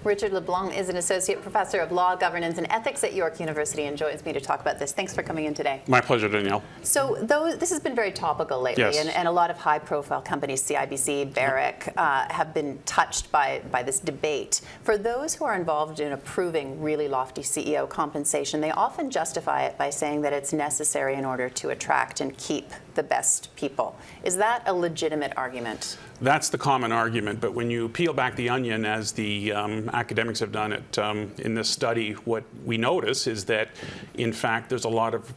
Richard LeBlanc is an associate professor of law, governance, and ethics at York University and joins me to talk about this. Thanks for coming in today. My pleasure, Danielle. So this has been very topical lately, yes. and a lot of high-profile companies, CBC, Barrick, have been touched by this debate. For those who are involved in approving really lofty CEO compensation, they often justify it by saying that it's necessary in order to attract and keep the best people. Is that a legitimate argument? That's the common argument, but when you peel back the onion, as the academics have done it in this study, what we notice is that, in fact, there's a lot of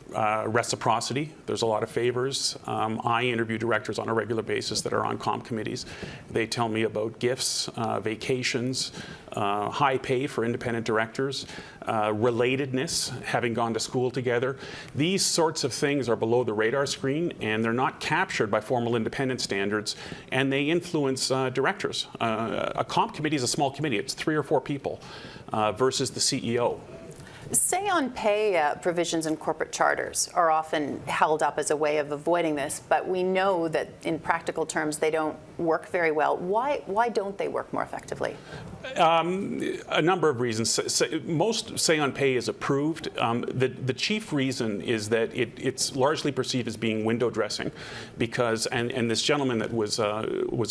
reciprocity. There's a lot of favors. I interview directors on a regular basis that are on comp committees. They tell me about gifts, vacations, high pay for independent directors, relatedness, having gone to school together. These sorts of things are below the radar screen, and they're not captured by formal independent standards, and they influence directors. A comp committee is a small committee. It's 3 or 4 people versus the CEO. Say on pay provisions in corporate charters are often held up as a way of avoiding this, but we know that in practical terms they don't work very well. Why don't they work more effectively? A number of reasons. Most say on pay is approved. The chief reason is that it's largely perceived as being window dressing, because and this gentleman that was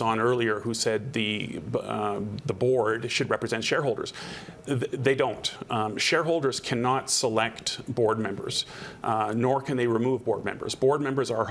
on earlier who said the board should represent shareholders. They don't. Shareholders cannot select board members, nor can they remove board members. Board members are,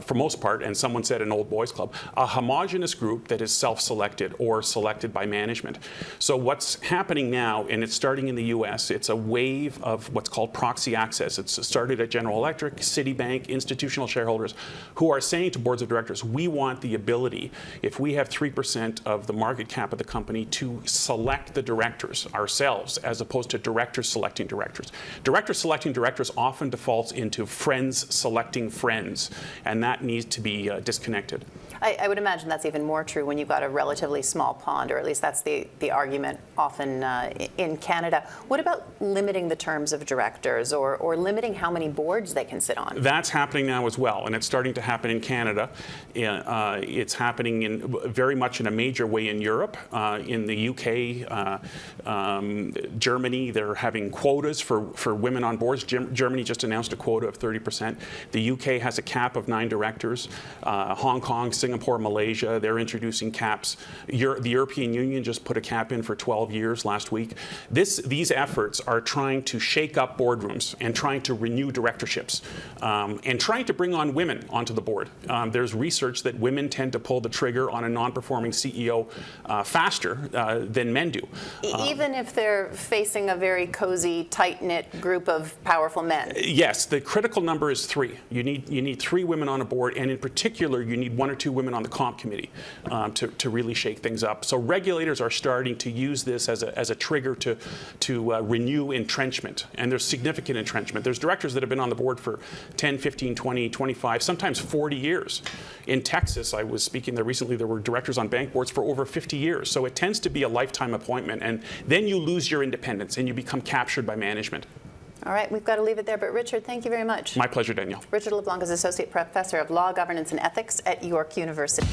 for most part, and someone said an old boys club, a homogenous group that is self-selected or selected by management. So what's happening now, and it's starting in the US, it's a wave of what's called proxy access. It's started at General Electric, Citibank, institutional shareholders who are saying to boards of directors, we want the ability, if we have 3% of the market cap of the company, to select the directors ourselves, as opposed to directors selecting directors. Directors selecting directors often defaults into friends selecting friends, and that needs to be disconnected. I would imagine that's even more true when you've got a relatively small pond, or at least that's the argument often in Canada. What about limiting the terms of directors, or limiting how many boards they can sit on? That's happening now as well, and it's starting to happen in Canada. It's happening very much in a major way in Europe. In the UK, Germany, they're having quotas for women on boards. Germany just announced a quota of 30%. The UK has a cap of 9 directors. Hong Kong, Singapore, Malaysia, they're introducing caps. The European Union just put a cap in for 12 years last week. These efforts are trying to shake up boardrooms and trying to renew directorships and trying to bring on women onto the board. There's research that women tend to pull the trigger on a non-performing CEO faster than men do. Even if they're facing a very cozy, tight-knit group of powerful men? Yes, the critical number is 3. You need 3 women on a board, and in particular, you need 1 or 2 women on the comp committee to really shake things up. So regulators are starting to use this as a trigger to renew entrenchment, and there's significant entrenchment. There's directors that have been on the board for 10, 15, 20, 25, sometimes 40 years. In Texas, I was speaking there recently, there were directors on bank boards for over 50 years. So it tends to be a lifetime appointment, and then you lose your independence and you become captured by management. All right, we've got to leave it there, but Richard, thank you very much. My pleasure, Danielle. Richard LeBlanc is Associate Professor of Law, Governance, and Ethics at York University.